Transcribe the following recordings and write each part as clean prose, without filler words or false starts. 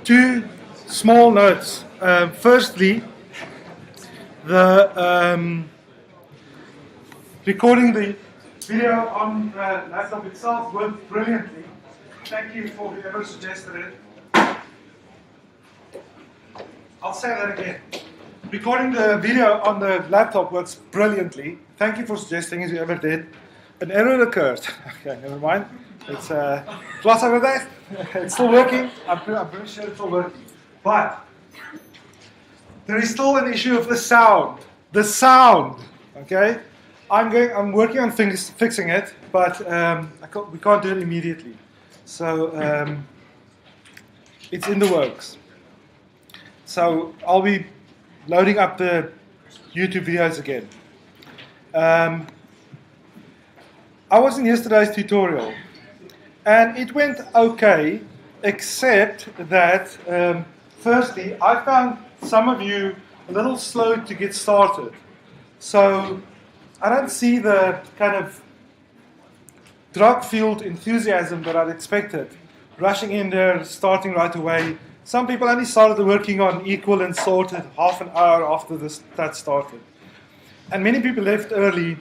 Two small notes. Firstly, the recording the video on the laptop itself worked brilliantly. Thank you for whoever suggested it. I'll say that again. Recording the video on the laptop works brilliantly. Thank you for suggesting it, whoever did. An error occurred. Okay, never mind. It's gloss over that. It's still working. I'm pretty sure it's still working. But there is still an issue of the sound. The sound. Okay. I'm working on fixing it, but we can't do it immediately. So it's in the works. So I'll be loading up the YouTube videos again. I was in yesterday's tutorial, and it went okay, except that firstly, I found some of you a little slow to get started. So I don't see the kind of drug-fueled enthusiasm that I'd expected, rushing in there, starting right away. Some people only started working on equal and sorted half an hour after that started. And many people left early,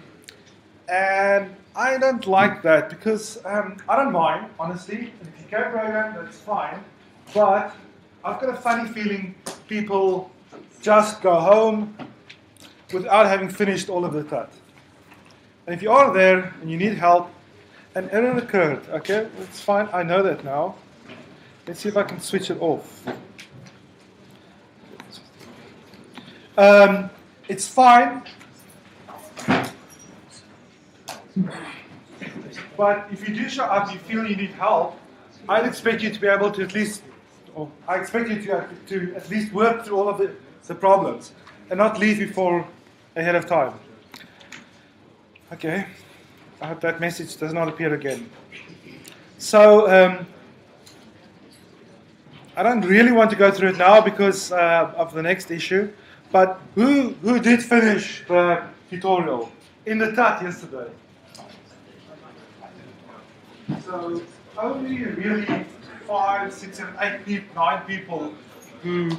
and I don't like that because I don't mind, honestly. If you can program, that's fine. But I've got a funny feeling people just go home without having finished all of the TUT. And if you are there and you need help, an error occurred. Okay, that's fine. I know that now. Let's see if I can switch it off. It's fine. But if you do show up, you feel you need help, I'd expect you to be able to at least, or I expect you to at least work through all of the problems and not leave before ahead of time. Okay, I hope that message does not appear again. So I don't really want to go through it now because of the next issue. But who did finish the tutorial in the TUT yesterday? So only really 5, 6, 7, 8, 9 people who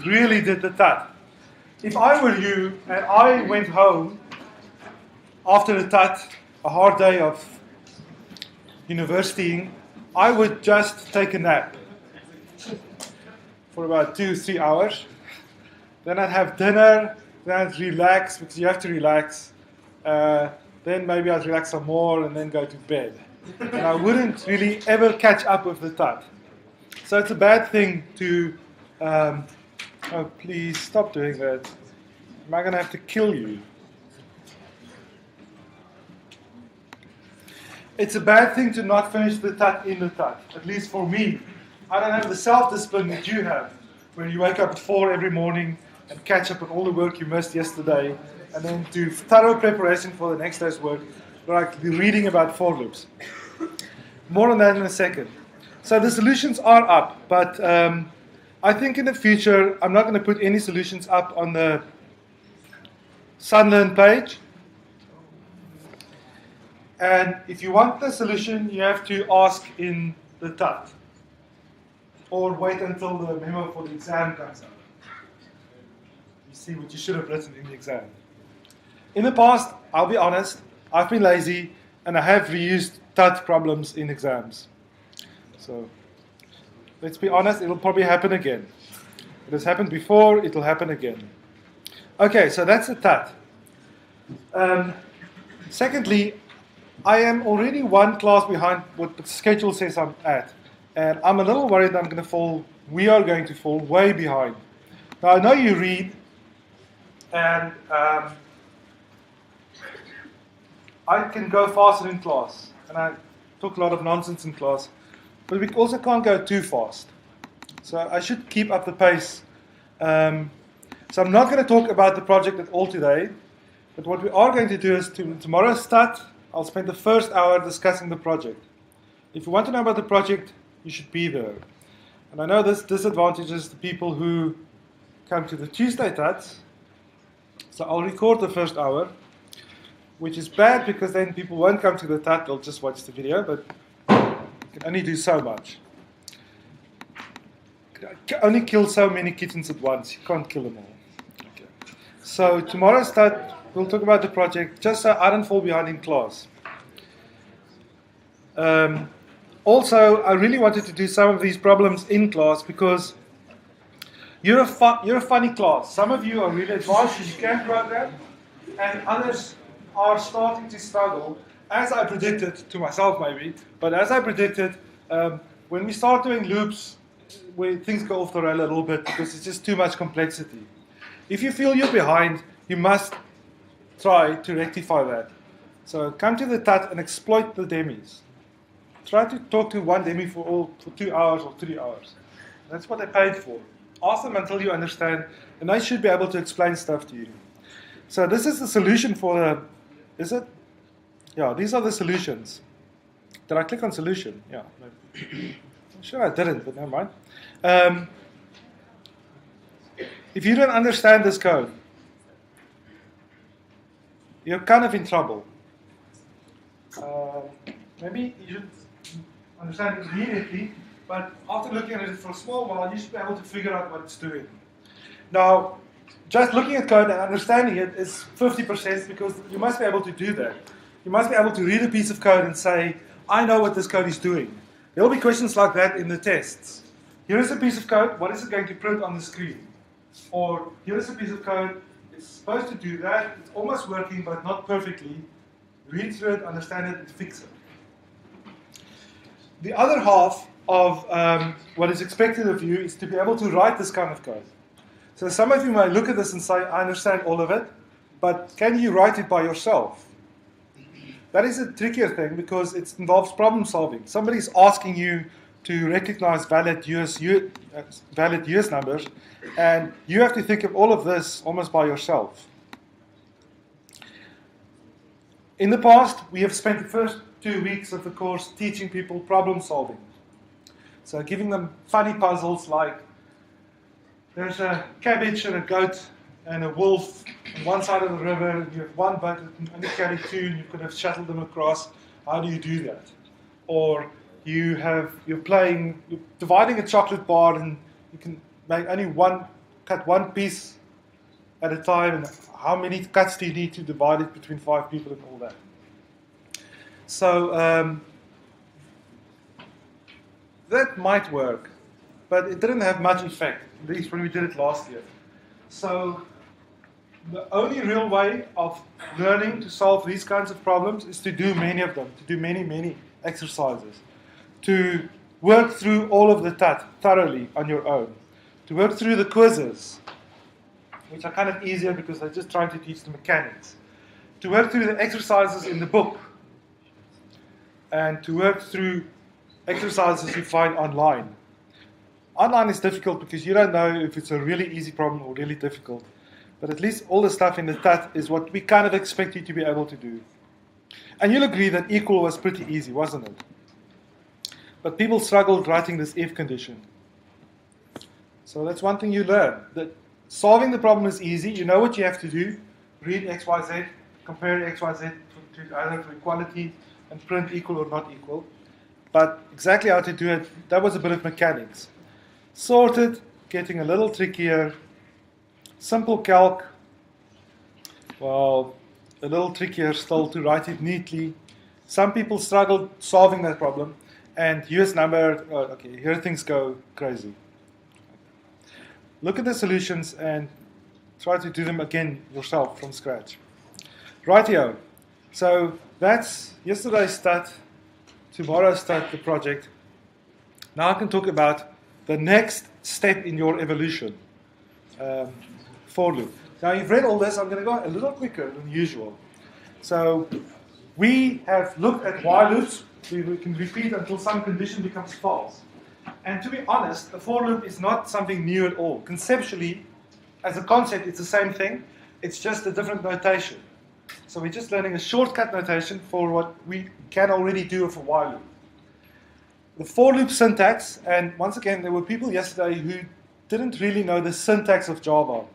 really did the TUT. If I were you and I went home after the TUT, a hard day of universitying, I would just take a nap for about 2-3 hours. Then I'd have dinner, then I'd relax, because you have to relax. Then maybe I'd relax some more and then go to bed. And I wouldn't really ever catch up with the TUT. So it's a bad thing to, oh please stop doing that. Am I going to have to kill you? It's a bad thing to not finish the TUT in the TUT, at least for me. I don't have the self-discipline that you have, where you wake up at 4 every morning and catch up on all the work you missed yesterday, and then do thorough preparation for the next day's work, like reading about for loops. More on that in a second. So the solutions are up, but I think in the future I'm not going to put any solutions up on the Sunlearn page. And if you want the solution, you have to ask in the TUT, or wait until the memo for the exam comes out. You see what you should have written in the exam. In the past, I'll be honest, I've been lazy and I have reused TUT problems in exams. So let's be honest, it'll probably happen again. It has happened before, it'll happen again. Okay, so that's the TUT. Secondly, I am already one class behind what the schedule says I'm at. And I'm a little worried that we are going to fall way behind. Now I know you read, and I can go faster in class, and I talk a lot of nonsense in class, but we also can't go too fast. So I should keep up the pace. So I'm not going to talk about the project at all today, but what we are going to do is tomorrow's TUT, I'll spend the first hour discussing the project. If you want to know about the project, you should be there. And I know this disadvantages the people who come to the Tuesday TUTs, so I'll record the first hour, which is bad because then people won't come to the TUT, they'll just watch the video, but you can only do so much. only kill so many kittens at once. You can't kill them all. Okay. So tomorrow's start, we'll talk about the project, just so I don't fall behind in class. Also, I really wanted to do some of these problems in class because you're a funny class. Some of you are really advanced, you can program, and others are starting to struggle, as I predicted to myself maybe, but as I predicted, when we start doing loops, where things go off the rail a little bit because it's just too much complexity. If you feel you're behind, you must try to rectify that. So come to the TUT and exploit the demis. Try to talk to one demi for 2 hours or 3 hours. That's what they paid for. Ask them until you understand, and they should be able to explain stuff to you. So this is the solution for the, is it? Yeah, these are the solutions. Did I click on solution? Yeah. I'm sure I didn't, but never mind. If you don't understand this code, you're kind of in trouble. Maybe you should understand it immediately, but after looking at it for a small while, you should be able to figure out what it's doing. Now, just looking at code and understanding it is 50% because you must be able to do that. You must be able to read a piece of code and say, I know what this code is doing. There will be questions like that in the tests. Here is a piece of code, what is it going to print on the screen? Or here is a piece of code, it's supposed to do that, it's almost working but not perfectly. Read through it, understand it, and fix it. The other half of what is expected of you is to be able to write this kind of code. So some of you might look at this and say, I understand all of it, but can you write it by yourself? That is a trickier thing because it involves problem solving. Somebody's asking you to recognize valid US numbers, and you have to think of all of this almost by yourself. In the past, we have spent the first 2 weeks of the course teaching people problem solving. So giving them funny puzzles like there's a cabbage and a goat and a wolf on one side of the river, and you have one boat that can only carry two, and you could have shuttled them across. How do you do that? Or you're dividing a chocolate bar, and you can make only cut one piece at a time, and how many cuts do you need to divide it between 5 people and all that? So that might work, but it didn't have much effect, at least when we did it last year. So the only real way of learning to solve these kinds of problems is to do many of them, to do many exercises, to work through all of the TUT thoroughly on your own, to work through the quizzes, which are kind of easier because they're just trying to teach the mechanics, to work through the exercises in the book, and to work through exercises you find online. Online is difficult because you don't know if it's a really easy problem or really difficult. But at least all the stuff in the TUT is what we kind of expect you to be able to do. And you'll agree that equal was pretty easy, wasn't it? But people struggled writing this if condition. So that's one thing you learn, that solving the problem is easy. You know what you have to do. Read X, Y, Z, compare X, Y, Z to either to equality, and print equal or not equal. But exactly how to do it, that was a bit of mechanics. Sorted, getting a little trickier. Simple calc, well, a little trickier still to write it neatly. Some people struggled solving that problem, and US number, okay, here things go crazy. Look at the solutions and try to do them again yourself from scratch. Rightio. So that's yesterday's stat, tomorrow's stat, the project. Now I can talk about the next step in your evolution. For loop. Now you've read all this, I'm going to go a little quicker than usual. So we have looked at while loops. We can repeat until some condition becomes false. And to be honest, a for loop is not something new at all. Conceptually, as a concept, it's the same thing. It's just a different notation. So we're just learning a shortcut notation for what we can already do with a while loop. The for loop syntax, and once again, there were people yesterday who didn't really know the syntax of Java.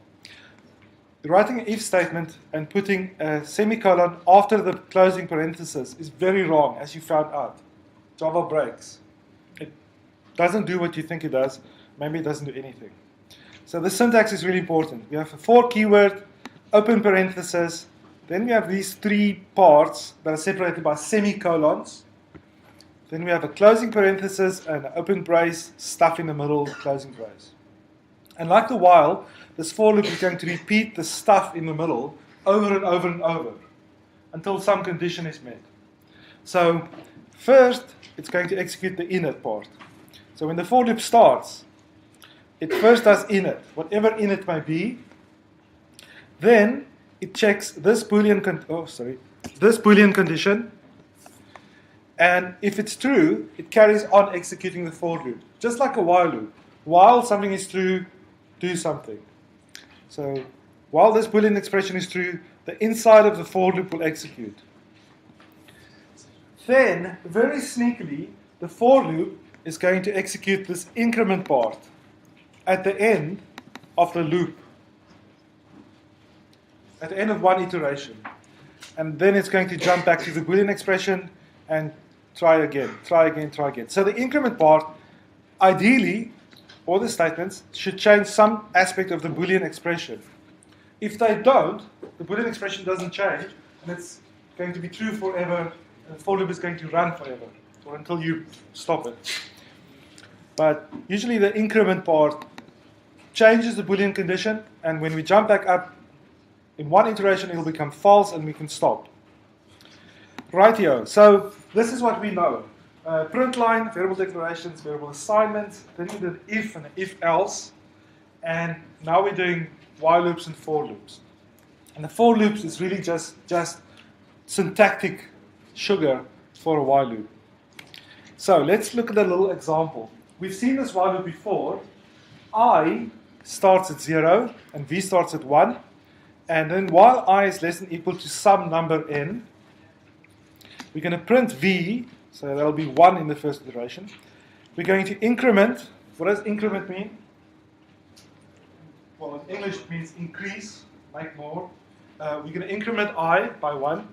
Writing an if statement and putting a semicolon after the closing parenthesis is very wrong, as you found out. Java breaks. It doesn't do what you think it does. maybe it doesn't do anything. So the syntax is really important. We have a for keyword, open parenthesis, then we have these three parts that are separated by semicolons. Then we have a closing parenthesis and an open brace, stuff in the middle, closing brace. And like the while, this for loop is going to repeat the stuff in the middle over and over and over until some condition is met. So first, it's going to execute the init part. So when the for loop starts, it first does init, whatever init may be. Then it checks this Boolean condition. And if it's true, it carries on executing the for loop, just like a while loop. While something is true, do something. So while this Boolean expression is true, the inside of the for loop will execute. Then, very sneakily, the for loop is going to execute this increment part at the end of the loop, at the end of one iteration. And then it's going to jump back to the Boolean expression and try again, try again, try again. So the increment part, ideally, all the statements should change some aspect of the Boolean expression. If they don't, the Boolean expression doesn't change, and it's going to be true forever, and the for loop is going to run forever, or until you stop it. But usually the increment part changes the Boolean condition, and when we jump back up, in one iteration it will become false, and we can stop. Rightio, so this is what we know. Print line, variable declarations, variable assignments, then we did if and if else, and now we're doing while loops and for loops. And the for loops is really just syntactic sugar for a while loop. So let's look at a little example. We've seen this while loop before. I starts at 0 and v starts at 1, and then while I is less than equal to some number n, we're going to print v, so that'll be 1 in the first iteration. We're going to increment. What does increment mean? Well, in English it means increase, make more. We're going to increment I by 1.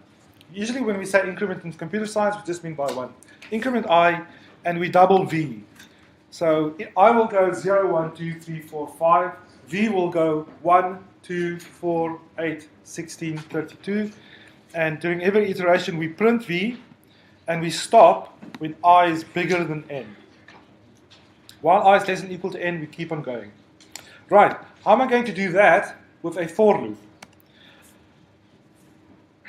Usually when we say increment in computer science, we just mean by 1. Increment I, and we double v. So I will go 0, 1, 2, 3, 4, 5. V will go 1, 2, 4, 8, 16, 32. And during every iteration we print v, and we stop when I is bigger than n. While I is less than equal to n, we keep on going. Right, how am I going to do that with a for loop?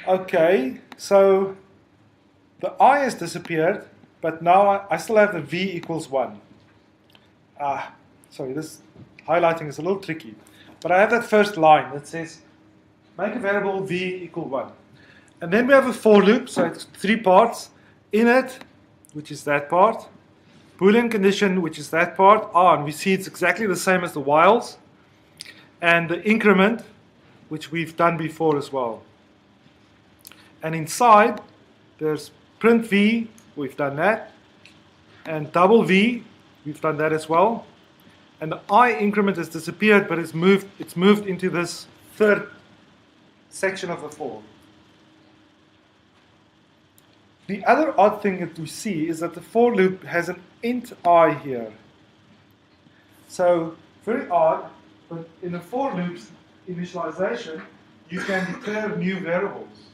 Okay, so the I has disappeared, but now I still have the v equals 1. Sorry, this highlighting is a little tricky. But I have that first line that says, make a variable v equal 1. And then we have a for loop, so it's 3 parts. Init, which is that part. Boolean condition, which is that part. And we see it's exactly the same as the whiles. And the increment, which we've done before as well. And inside, there's print v, we've done that. And double v, we've done that as well. And the I increment has disappeared, but it's moved into this third section of the for. The other odd thing that we see is that the for loop has an int I here. So, very odd, but in the for loop's initialization, you can declare new variables.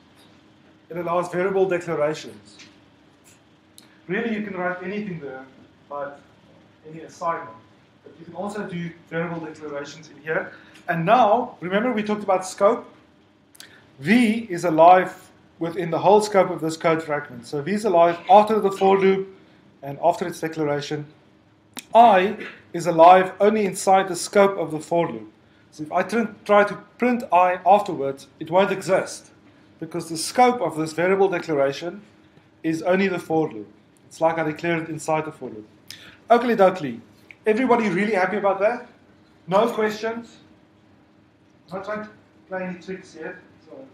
It allows variable declarations. Really, you can write anything there, but any assignment. But you can also do variable declarations in here. And now, remember we talked about scope? V is alive within the whole scope of this code fragment. So V is alive after the for loop and after its declaration. I is alive only inside the scope of the for loop. So if I try to print I afterwards, it won't exist, because the scope of this variable declaration is only the for loop. It's like I declared it inside the for loop. Oakley dokley. Everybody really happy about that? No questions? I'm not trying to play any tricks yet. So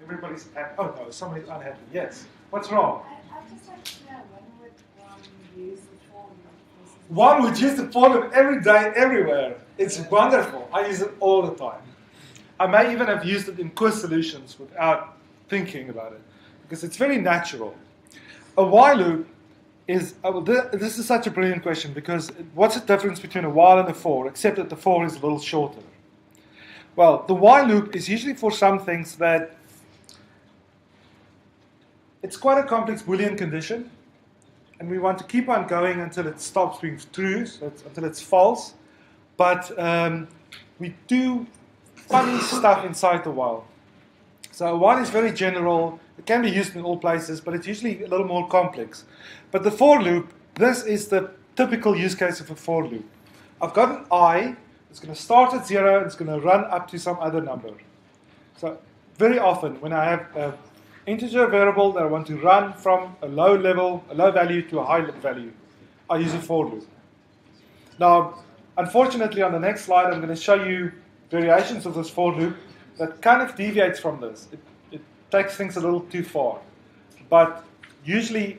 everybody's happy. Oh no, somebody's unhappy. Yes. What's wrong? I'd just like to know, when would one use the for loop? One would use the for loop every day, everywhere. It's wonderful. I use it all the time. I may even have used it in quiz solutions without thinking about it, because it's very natural. A while loop is, this is such a brilliant question, because what's the difference between a while and a for, except that the for is a little shorter? Well, the while loop is usually for some things that it's quite a complex Boolean condition, and we want to keep on going until it stops being true, so until it's false. But we do funny stuff inside the while. So while is very general. It can be used in all places, but it's usually a little more complex. But the for loop, this is the typical use case of a for loop. I've got an I, it's going to start at 0, and it's going to run up to some other number. So very often when I have an integer variable that I want to run from a low value to a high value, I use a for loop. Now, unfortunately, on the next slide, I'm going to show you variations of this for loop that kind of deviates from this. It takes things a little too far. But usually,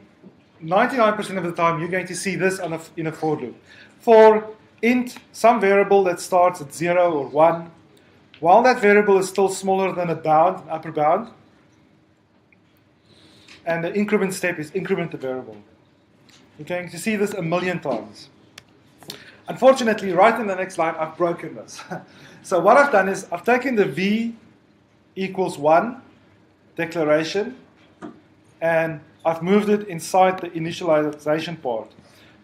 99% of the time, you're going to see this in a for loop. For int, some variable that starts at 0 or 1, while that variable is still smaller than a bound, an upper bound, and the increment step is increment the variable. You're going to see this a million times. Unfortunately, right in the next line, I've broken this. So what I've done is I've taken the v equals 1 declaration, and I've moved it inside the initialization part.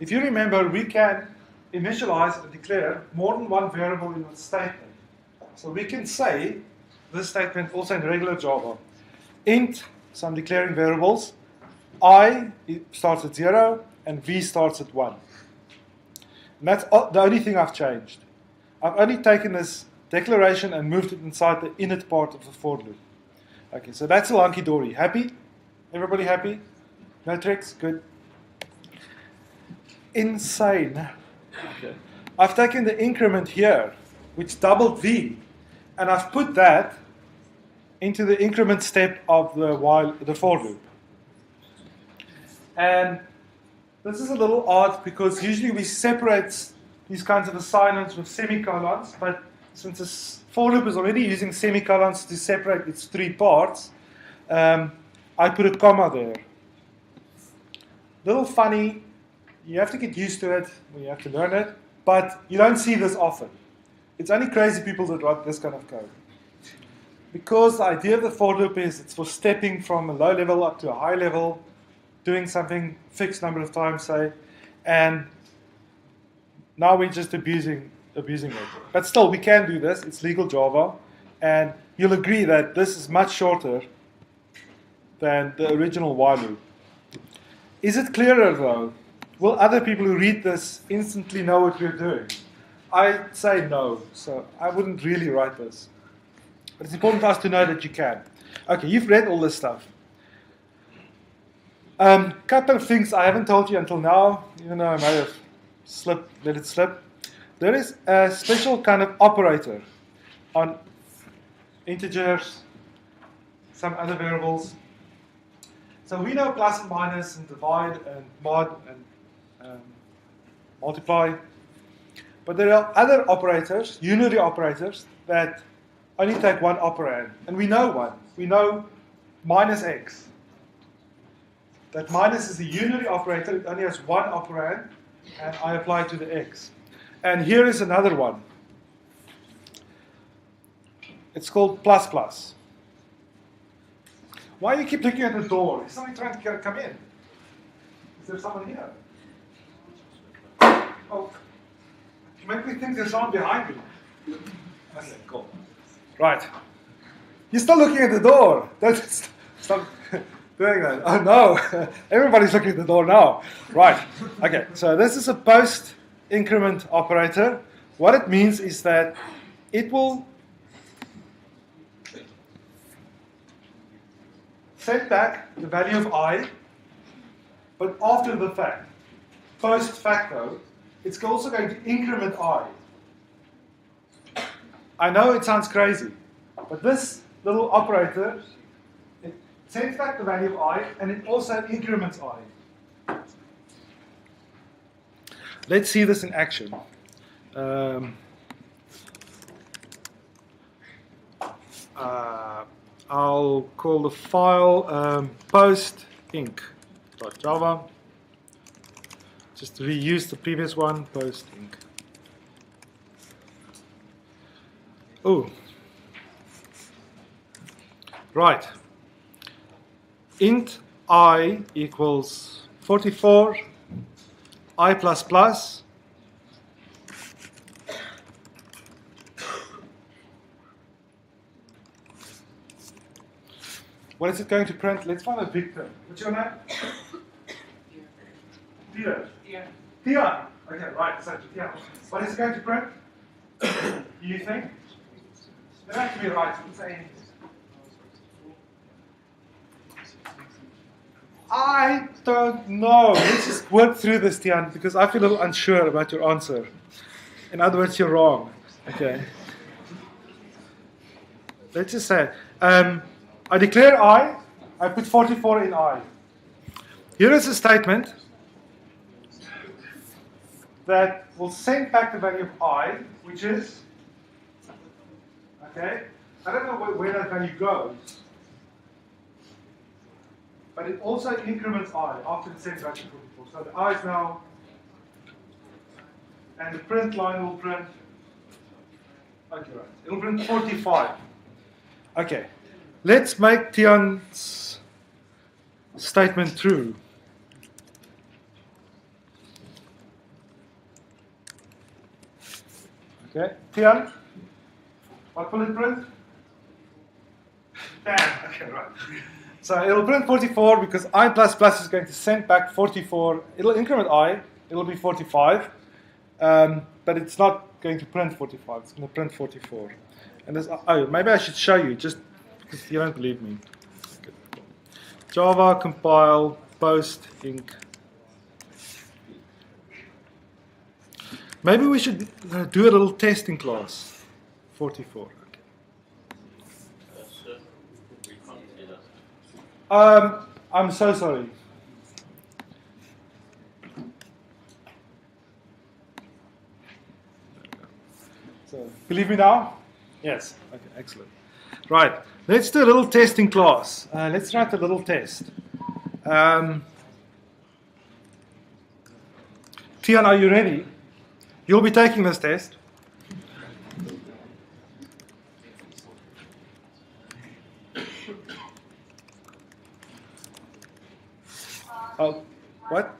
If you remember, we can initialize and declare more than one variable in a statement. So we can say this statement also in regular Java. Int, so I'm declaring variables, I starts at 0 and v starts at 1. And that's the only thing I've changed. I've only taken this declaration and moved it inside the init part of the for loop. Okay, so that's a hunky-dory. Happy? Everybody happy? No tricks? Good. Insane. Okay. I've taken the increment here, which doubled v, and I've put that into the increment step of the for loop. And this is a little odd because usually we separate these kinds of assignments with semicolons, but since this for loop is already using semicolons to separate its three parts, I put a comma there. Little funny, you have to get used to it, you have to learn it, but you don't see this often. It's only crazy people that write this kind of code. Because the idea of the for loop is it's for stepping from a low level up to a high level, doing something fixed number of times, say, and now we're just abusing it. But still, we can do this. It's legal Java, and you'll agree that this is much shorter than the original while loop. Is it clearer, though? Will other people who read this instantly know what we're doing? I'd say no, so I wouldn't really write this. But it's important for us to know that you can. Okay, you've read all this stuff. Couple of things I haven't told you until now, even though I might have let it slip. There is a special kind of operator on integers, some other variables. So we know plus and minus and divide and mod and multiply. But there are other operators, unary operators, that only take one operand. And we know one. We know minus x. That minus is a unary operator. It only has one operand. And I apply it to the x. And here is another one. It's called plus plus. Why do you keep looking at the door? Is somebody trying to come in? Is there someone here? Oh, you make me think there's someone behind me. Okay, cool. Right. You're still looking at the door. Stop doing that. Oh no, everybody's looking at the door now. Right. Okay, so this is a post increment operator. What it means is that it will set back the value of I, but after the fact, post facto, it's also going to increment I. I know it sounds crazy, but this little operator, it sends back the value of I, and it also increments I. Let's see this in action. I'll call the file post inc.java. Just reuse the previous one, post ink. Oh, right. Int I equals 44, I plus plus. What is it going to print? Let's find a Victor. What's your name? Peter. Yeah. Tia. Okay, right. So Tia. What is it going to print? Do you think? It has to be right. It's saying. I don't know. Let's just work through this, Tian, because I feel a little unsure about your answer. In other words, you're wrong. Okay. Let's just say, I declare I put 44 in I. Here is a statement that will send back the value of I, which is, okay, I don't know where that value goes, but it also increments I after it sends back to 44. So the I is now, and the print line will print, okay, right, it will print 45. Okay, let's make Tian's statement true. Okay, Tian, what will it print? 10. Okay, right. So it'll print 44 because I plus plus is going to send back 44. It'll increment I, it'll be 45, but it's not going to print 45. It's going to print 44. And this, oh, maybe I should show you just because you don't believe me. Okay. Java compile post inc. Maybe we should do a little testing class. 44. Okay. I'm so sorry. So, believe me now? Yes. Okay, excellent. Right, let's do a little testing class. Let's write a little test. Tian, are you ready? You'll be taking this test. Oh, what?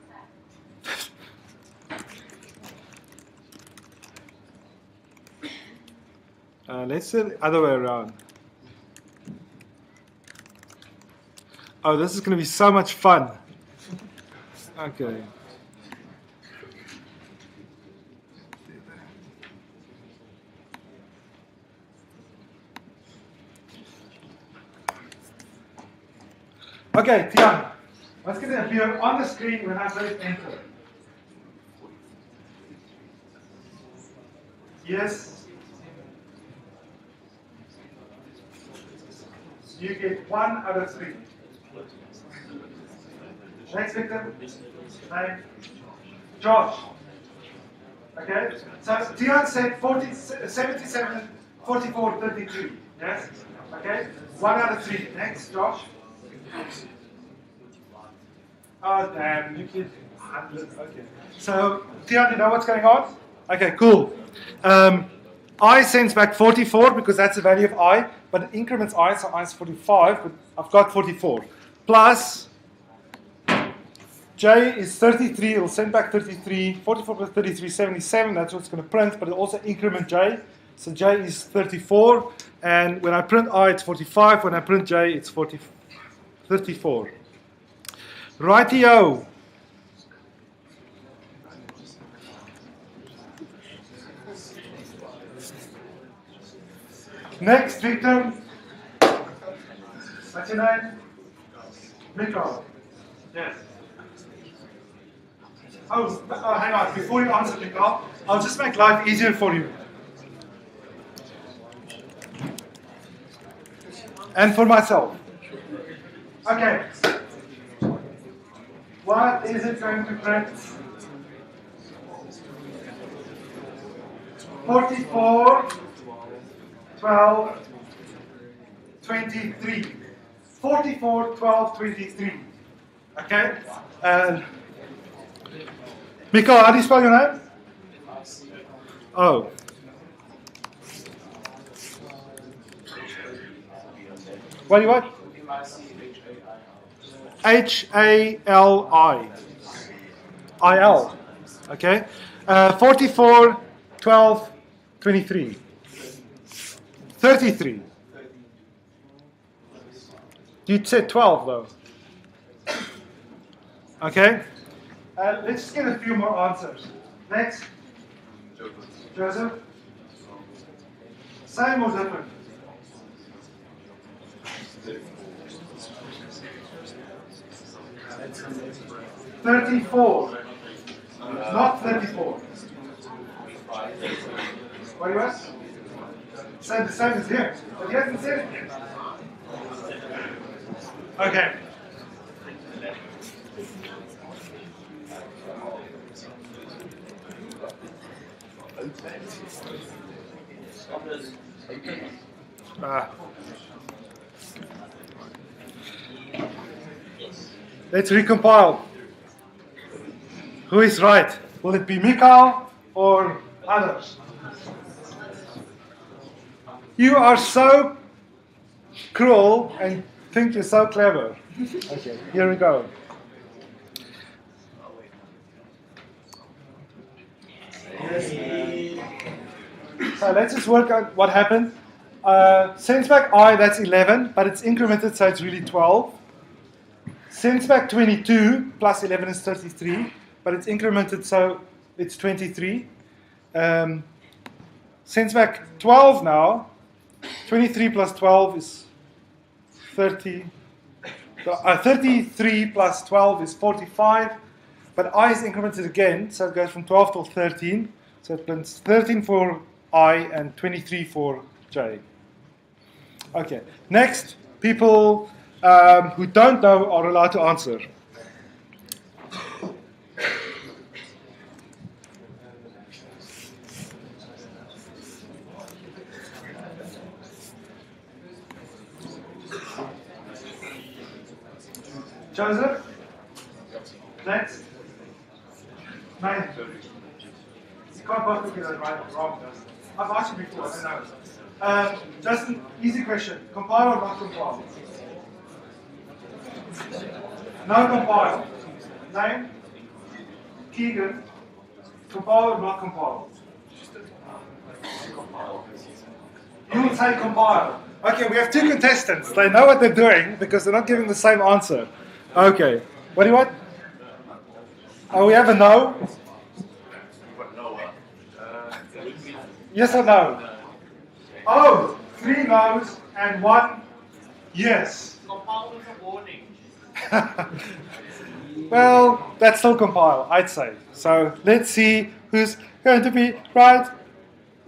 Let's do the other way around. Oh, this is going to be so much fun. Okay. Okay, Tian, what's going to appear on the screen when I press enter? Yes. You get 1 out of 3. Next victim, name, Josh. Okay, so Tian said 77, 44, 33. Yes? Okay, 1 out of 3. Next, Josh. Oh, damn, you kid. Okay. So, Tian, you know what's going on? Okay, cool. I sends back 44 because that's the value of I, but it increments I, so I is 45, but I've got 44. Plus, J is 33, it'll send back 33, 44 plus 33, 77, that's what it's going to print, but it'll also increment J. So J is 34, and when I print I, it's 45, when I print J, it's 34. Rightio. Next victim. What's your name? Mikko. Yes. Oh, hang on. Before you answer, Mikko, I'll just make life easier for you. And for myself. Okay. What is it going to print? 44, 12, 23. 44, 12, 23. Okay? Mikael, how do you spell your name? Oh. What do you want? H-A-L-I. I-L. Okay. 44, 12, 23. 33. You said 12 though. Okay. Let's just get a few more answers. Next. Joseph. Same or different? 34. Not 34. What do you want? Say the same as him. But he hasn't said it yet. Okay. Let's recompile. Who is right? Will it be Mikael or others? You are so cruel and think you're so clever. Okay, here we go. So let's just work out what happened. Sends back I, that's 11, but it's incremented, so it's really 12. Sends back 22, plus 11 is 33, but it's incremented, so it's 23. Sends back 12 now. 23 plus 12 is 30. 33 plus 12 is 45. But I is incremented again, so it goes from 12 to 13. So it prints 13 for I and 23 for J. Okay, next, people who don't know are allowed to answer. Joseph? Next? Nine. You can't both look at it right or wrong. I've asked you before, I don't know. Justin, easy question. Compile or not compile? No compile. Name? Keegan. Compile or not compile? You will say compile. Okay, we have two contestants. They know what they're doing because they're not giving the same answer. Okay. What do you want? Oh, we have a no? Yes or no? Oh, 3 no's and 1 yes. Compile with a warning. Well, that's still compile, I'd say. So let's see who's going to be right.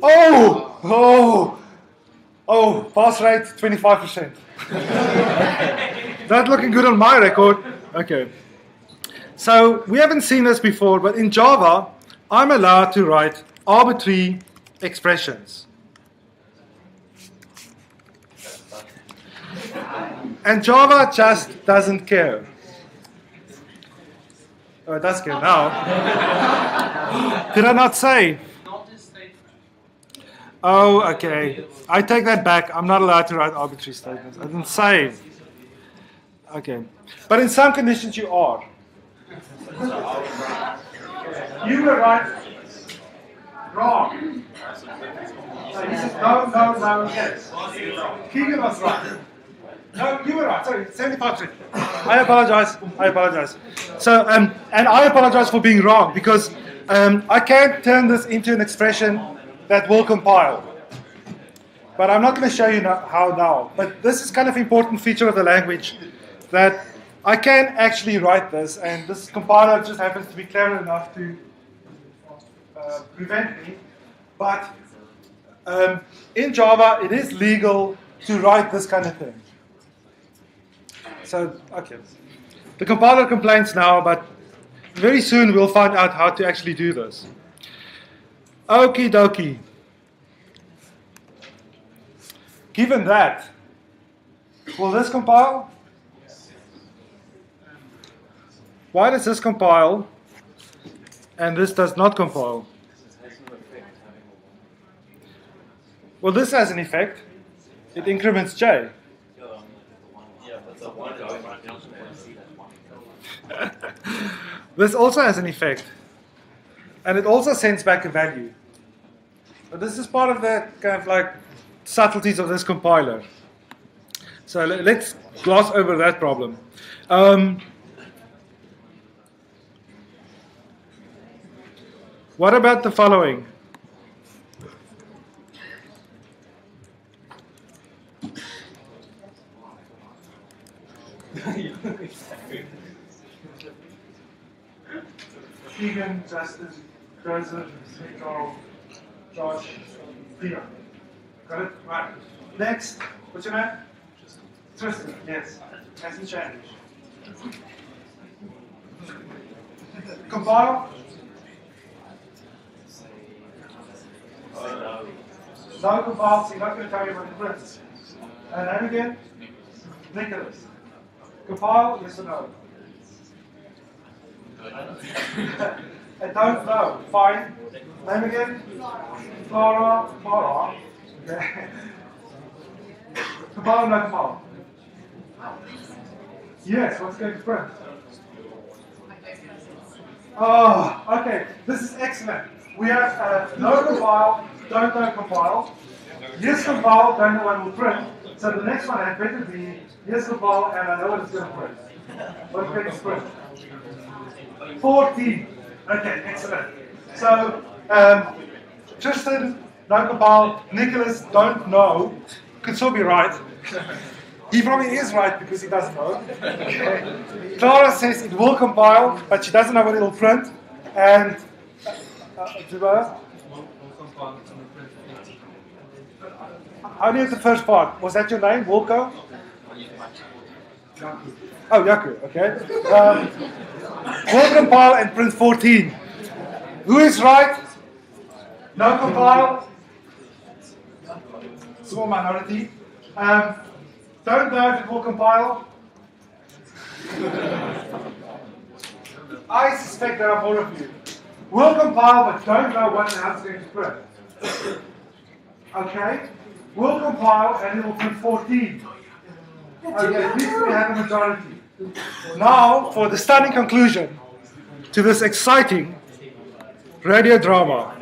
Oh, pass rate 25%. Not looking good on my record. Okay. So we haven't seen this before, but in Java, I'm allowed to write arbitrary expressions. And Java just doesn't care. Oh, it does care now. Did I not say? Not a statement. Oh, okay. I take that back. I'm not allowed to write arbitrary statements. I didn't say. Okay. But in some conditions you are. You were right. Wrong. So he said no, yes. Keegan was right. No, you were right. Sorry, 75%. I apologize. So, and I apologize for being wrong because I can't turn this into an expression that will compile. But I'm not going to show you how now. But this is kind of an important feature of the language that I can actually write this, and this compiler just happens to be clever enough to prevent me. But in Java, it is legal to write this kind of thing. So, okay. The compiler complains now, but very soon we'll find out how to actually do this. Okie dokie. Given that, will this compile? Why does this compile? and this does not compile. Well, this has an effect. It increments j. This also has an effect. And it also sends back a value. But this is part of the kind of like subtleties of this compiler. So let's gloss over that problem. What about the following? Keegan, Justin, Joseph, Nicole, Josh, Peter. Got it? Right. Next, what's your name? Tristan, yes. Hasn't changed. Compile. No compile, so you're not going to tell me what it prints. And then again, Nicholas. Compile, yes or no? I don't know. Fine. Name again? Clara. Clara. Okay. Compile, no compile. Yes, what's going to print? Oh, okay. This is excellent. We have no compile, don't know compile. Yes compile, don't know what will print. So the next one had better be yes compile, and I know what it's going to print. What's going to print? 14. Okay, excellent. So, Tristan, no compile. Nicholas, don't know. Could still be right. He probably is right because he doesn't know. Okay. Clara says it will compile, but she doesn't know what it will print. And Zuba? Only at the first part. Was that your name, Wilco? Oh, Yaku, okay. Will compile and print 14. Who is right? No compile. Small minority. Don't know if it will compile. I suspect there are more of you. Will compile, but don't know what and how it's going to print. Okay? Will compile and it will print 14. Okay, at least we have a majority. Now, for the stunning conclusion to this exciting radio drama.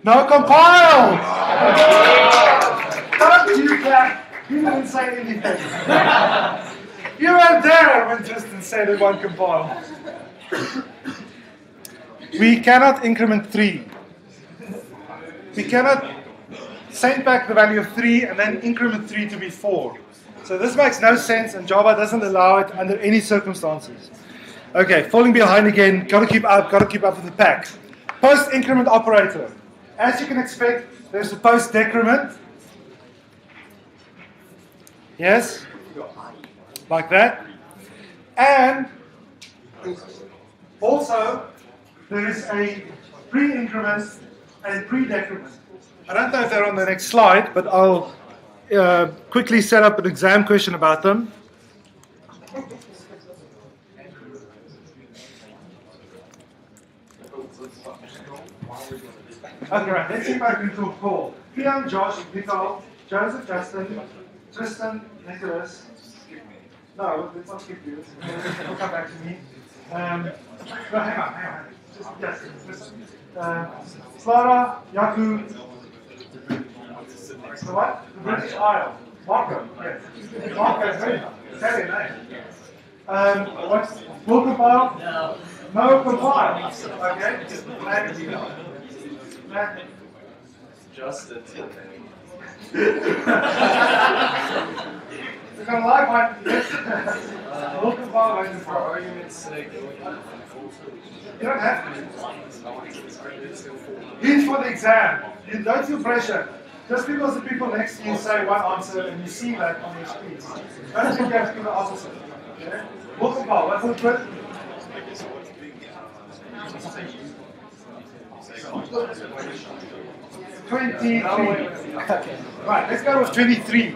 No compile! Don't you clap? You didn't say anything. You weren't there when Tristan said it won't compile. We cannot increment 3. We cannot send back the value of 3 and then increment 3 to be 4. So this makes no sense, and Java doesn't allow it under any circumstances. Okay, falling behind again, gotta keep up with the pack. Post increment operator. As you can expect, there's a post decrement. Yes? Like that. And also, there is a pre-increment and pre-decrement. I don't know if they're on the next slide, but I'll quickly set up an exam question about them. Okay, right, let's see if I can talk Paul. Leon, Josh, Nicole, Joseph, Justin, Tristan, Nicholas. No, let's not skip you. It'll come back to me. No, hang on. Just Justin. Clara, Yaku. So what? The British Isle. Marco, yes. Marco is very Italian name. What's will compile? No compile. Okay. And Justin. we're gonna live one. Yes. Will compile. For argument's sake, You don't have to. It's for the exam. You don't feel pressure. Just because the people next to you say one answer and you see that on your screens, don't think you have to do the opposite. Okay? Will compile. What will print? 23. Okay. Right, let's go with 23.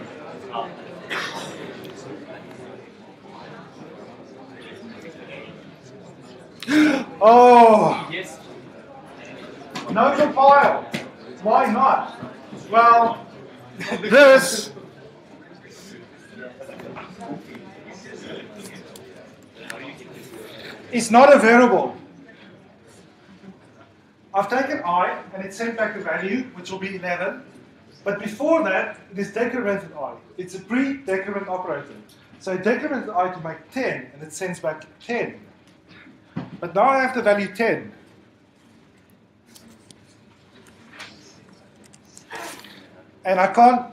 Oh, Yes. no compile. Why not? Well, this is not a variable. I've taken I and it sent back the value, which will be 11. But before that, it is decremented I. It's a pre-decrement operator. So it decremented I to make 10, and it sends back 10. But now I have the value 10. And I can't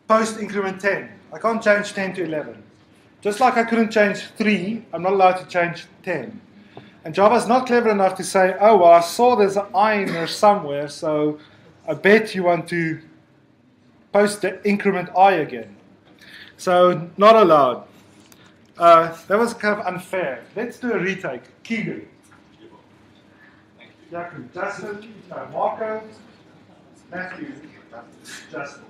post increment 10. I can't change 10 to 11. Just like I couldn't change 3, I'm not allowed to change 10. And Java's not clever enough to say, oh, well, I saw there's an I in there somewhere, so I bet you want to post the increment I again. So, not allowed. That was kind of unfair. Let's do a retake. Keegan. Jacob, Justin, Marco, Matthew, Justin.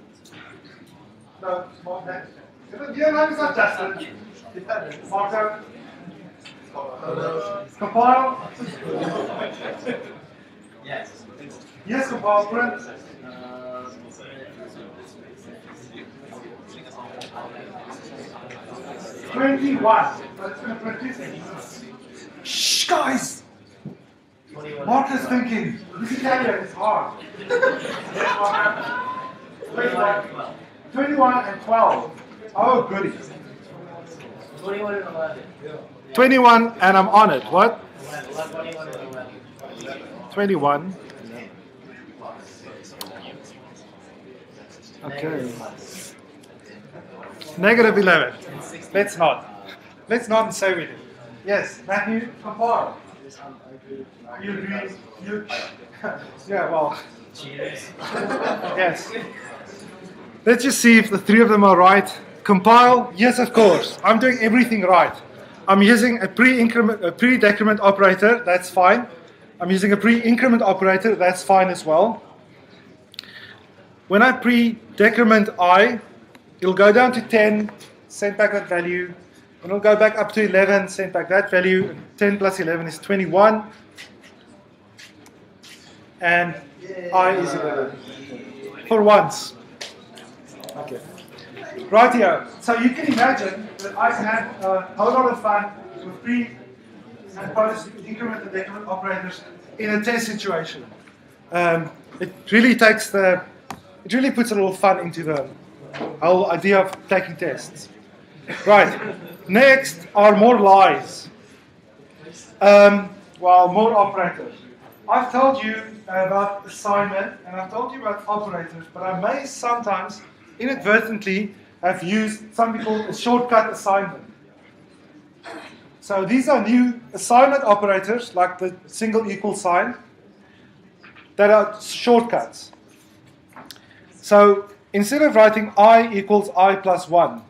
No, your name is not Justin. Marco. Compile. Yes. Yes, compile, print. Uh, 21. So it's going to print this thing. Shh, guys! Marco's thinking. This Italian is hard. 21 and 12. Oh, goody. 21 and 11. 21 and I'm on it. What? 21 and 11. 21. Okay. Negative 11. Let's not. Let's not say we did. Yes, Matthew, compare. You agree? You? Yeah, well. Yes. Let's just see if the three of them are right. Compile, yes, of course. I'm doing everything right. I'm using a pre-decrement operator, that's fine. I'm using a pre-increment operator, that's fine as well. When I pre-decrement I, it'll go down to 10, send back that value. And it'll go back up to 11, send back that value. 10 plus 11 is 21. And I is 11. For once. Okay. Right here. So you can imagine that I can have a whole lot of fun with pre and post increment and decrement operators in a test situation. It really puts a little fun into the whole idea of taking tests. Right. Next are more lies. More operators. I've told you about assignment and I've told you about operators, but I may sometimes inadvertently have used something called a shortcut assignment. So these are new assignment operators, like the single equal sign, that are shortcuts. So instead of writing I equals I plus 1,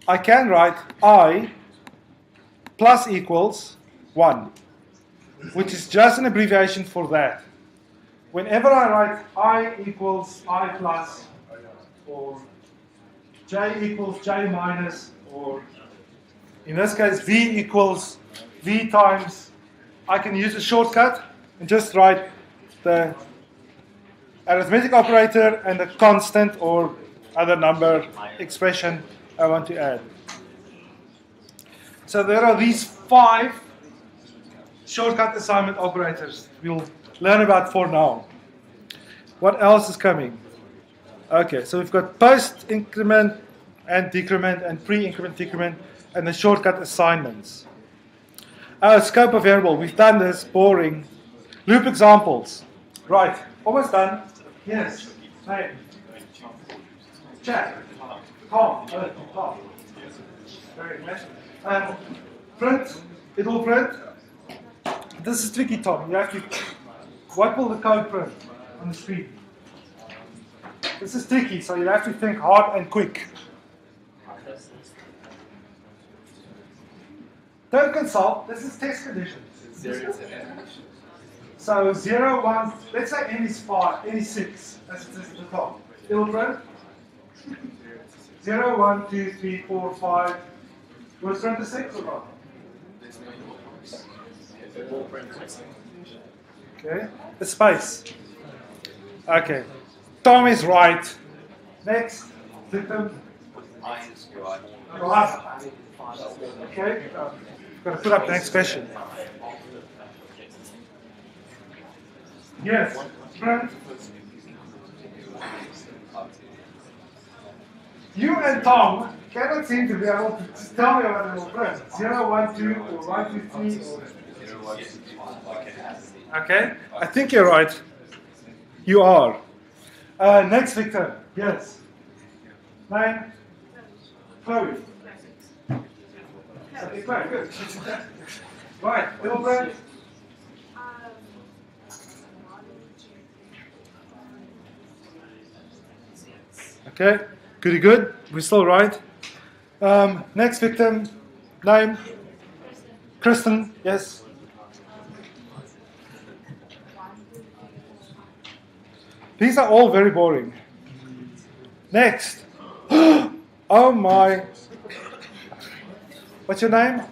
I can write I plus equals 1, which is just an abbreviation for that. Whenever I write I equals I plus, or J equals J minus, or in this case V equals V times, I can use a shortcut and just write the arithmetic operator and the constant or other number expression I want to add. So there are these 5 shortcut assignment operators we'll learn about for now. What else is coming? Okay, so we've got post increment and decrement and pre-increment decrement and the shortcut assignments. Scope of variable, we've done this, boring. Loop examples. Right, almost done. Yes, name. Chat. Tom. Tom. Very nice. Print, it will print. This is tricky, Tom. You have to, what will the code print on the screen? This is tricky, so you have to think hard and quick. Don't consult, this is test conditions. So 0, 1, let's say n is 5, n is 6, that's the top. It will print 0, 1, 2, 3, 4, 5. Will it print the 6 or not? Okay, the space. Okay, Tom is right. Next, victim. Right. Okay, got to put up the next question. Yes, Brent. You and Tom cannot seem to be able to tell me what they will print. 0, 1, 2, or 1, 2, 3, or... Okay, I think you're right. You are. Next victim. Yes. 9. Chloe. Okay, Chloe, good. Right, little Brent. Okay, goody good. We're still right. Next victim, name. Kristen, yes. These are all very boring. Next. Oh my. What's your name?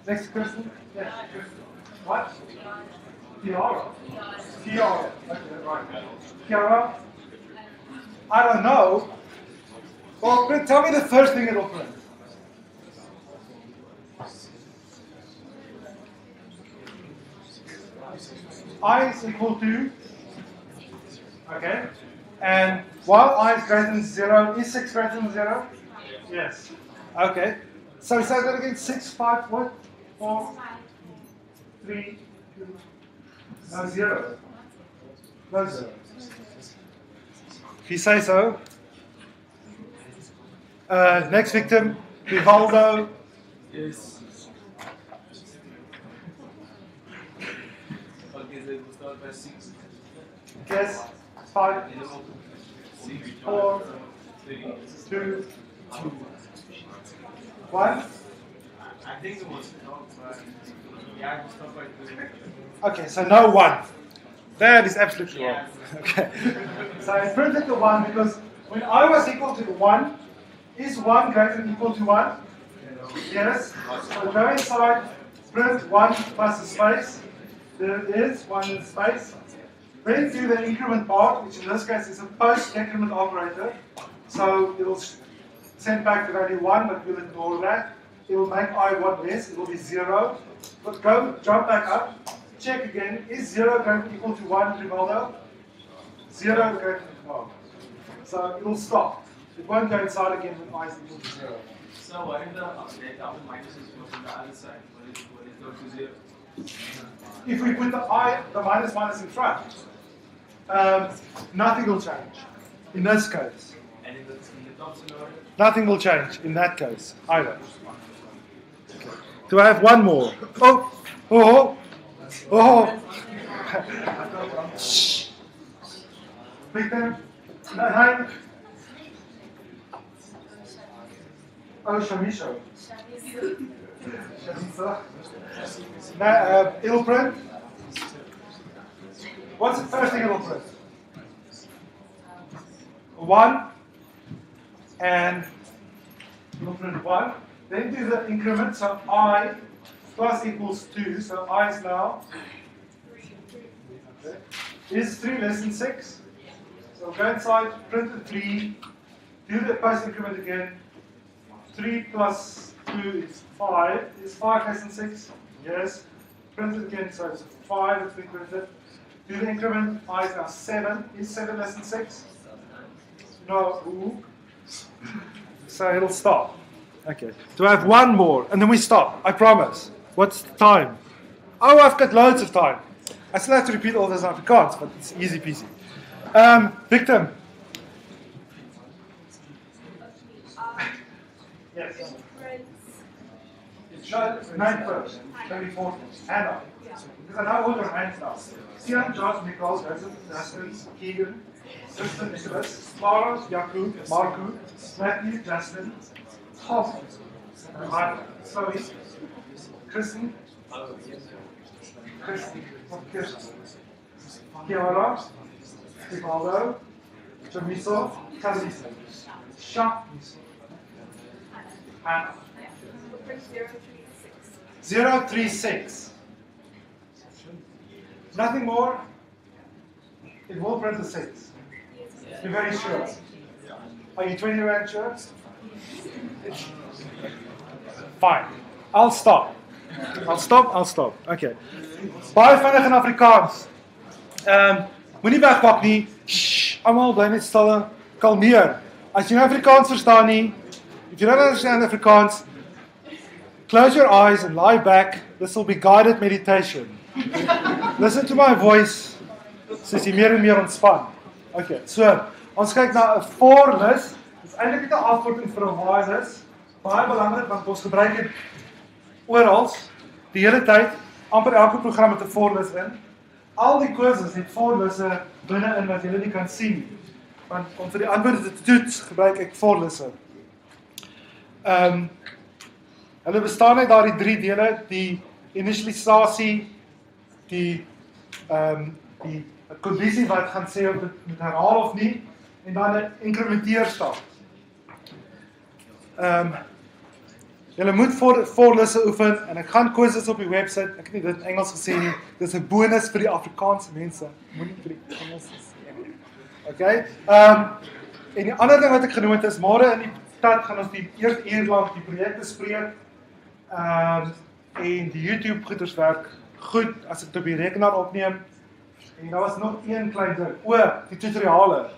Next Kristen. Yes. What? Tiara. Tiara. Okay, right. Tiara. I don't know. Well, print, tell me the first thing it'll print. I is equal to, okay, and while I is greater than 0, is 6 greater than 0? Yes. Okay. So say that again, 6, 5, what? 4, 3, 2, no 0. No 0. If you say so. Next victim, Rivaldo. Yes. Okay, so we'll start by 6. Yes. 5, 4, 3. 2, 1. I think it was not by. Yeah, we'll start by 3. Okay, so no 1. That is absolutely wrong. Okay. So I printed the 1 because when I was equal to 1, is 1 greater than equal to 1? Yes. So go inside, print 1 plus a space. There it is, 1 in space. Then do the increment part, which in this case is a post-increment operator. So it will send back the value 1, but we'll ignore that. It will make I1 less, it will be 0. But go, jump back up, check again. Is 0 greater than equal to 1, Rivaldo? 0 greater than 1. So it will stop. It won't go inside again when I is equal to 0. So what if the double minuses go from the other side? What is go to 0? If we put the minus in front, nothing will change in this case. And in the top scenario? Nothing will change in that case either. Okay. Do I have one more? Oh, oh, oh. Shh. Victor, nine. Oh, Shamisho. Shamisa. It'll print. What's the first thing it'll print? 1. And it'll print 1. Then do the increment. So I plus equals 2. So I is now. Okay. Is 3 less than 6? So go inside, print the 3. Do the post increment again. 3 plus 2 is 5. Is 5 less than 6? Yes. Print it again, so it's 5 that's been printed. Do the increment, I is now 7. Is 7 less than 6? No. Ooh. So it'll stop. Okay. Do I have one more? And then we stop. I promise. What's the time? Oh, I've got loads of time. I still have to repeat all this in Afrikaans, but it's easy peasy. Victim. Yes. No, 9 first. 24. Hannah. Because I know all your hands now. Sian, George, Nicole, Joseph, Justin, Keegan, Tristan, Nicholas, Clara, Jakub, Marku, Matthew, Justin, Tom, Chloe, Kristen, Kiara, Rivaldo, Jamiso, Kalisa, Shaq, Hannah. 036. Nothing more. It will print the 6. You're very sure. Are you 20 rand sure? Fine. I'll stop. Okay. Baie vinnig in Afrikaans. Moenie wegpak nie. Shh, almal bly net stil en kalmeer. As jy nie Afrikaans verstaan nie, if you don't understand Afrikaans, close your eyes and lie back. This will be guided meditation. Listen to my voice, soos jy meer en meer ontspan. Okay, so, ons kyk na 'n voorlus. Dit is eintlik net 'n afkorting vir 'n wireless. Baie belangrik want ons gebruik dit oral, die hele tyd. Amper elke program het 'n voorlus in. Al die kursusse het voorlusse binne-in wat julle nie kan sien nie. Want om vir die antwoorde te toets, gebruik ek voorlusse. Hulle bestaan uit daardie 3 dele, die initialisasie, die kondisie wat gaan sê of dit moet herhaal of nie, en dan 'n inkrementeerstap. Julle moet voorlusse oefen, en ek gaan quizzes op die website, ek het nie dit in Engels gesê nie, dis 'n bonus vir die Afrikaanse mense, moenie vir die Engels sê nie. Okay? En die ander ding wat ek genoem het is, môre in die stad gaan ons die eerste uur lank die projek bespreek, en die YouTube goeders werk goed as ek dit op die rekenaar opneem. En daar was nog een klein ding, die tutoriale.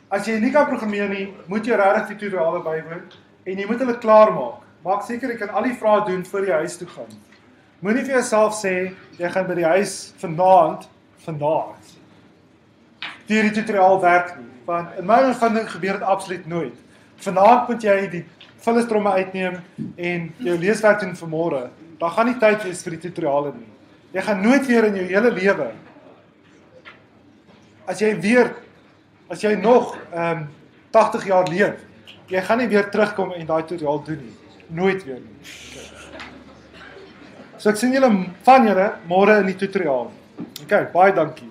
As jy nie kan programmeer nie, moet jy regtig die tutoriale bywoon, en jy moet hulle klaar maak. Maak seker jy kan al die vrae doen voor jy huis toe gaan. Moenie vir jouself sê, jy gaan by die huis vandag, die tutoriaal werk nie, want in my ervaring gebeur dit absoluut nooit. Vanaand moet jy die vullistromme uitneem en jou leeswerk doen vir môre. Daar gaan nie tyd wees vir die tutoriale nie. Jy gaan nooit weer in jou hele lewe, as jy nog 80 jaar leef, jy gaan nie weer terugkom en daai tutoriaal doen nie. Nooit weer nie. So ek sien julle van julle môre in die tutoriaal. Okay, baie dankie.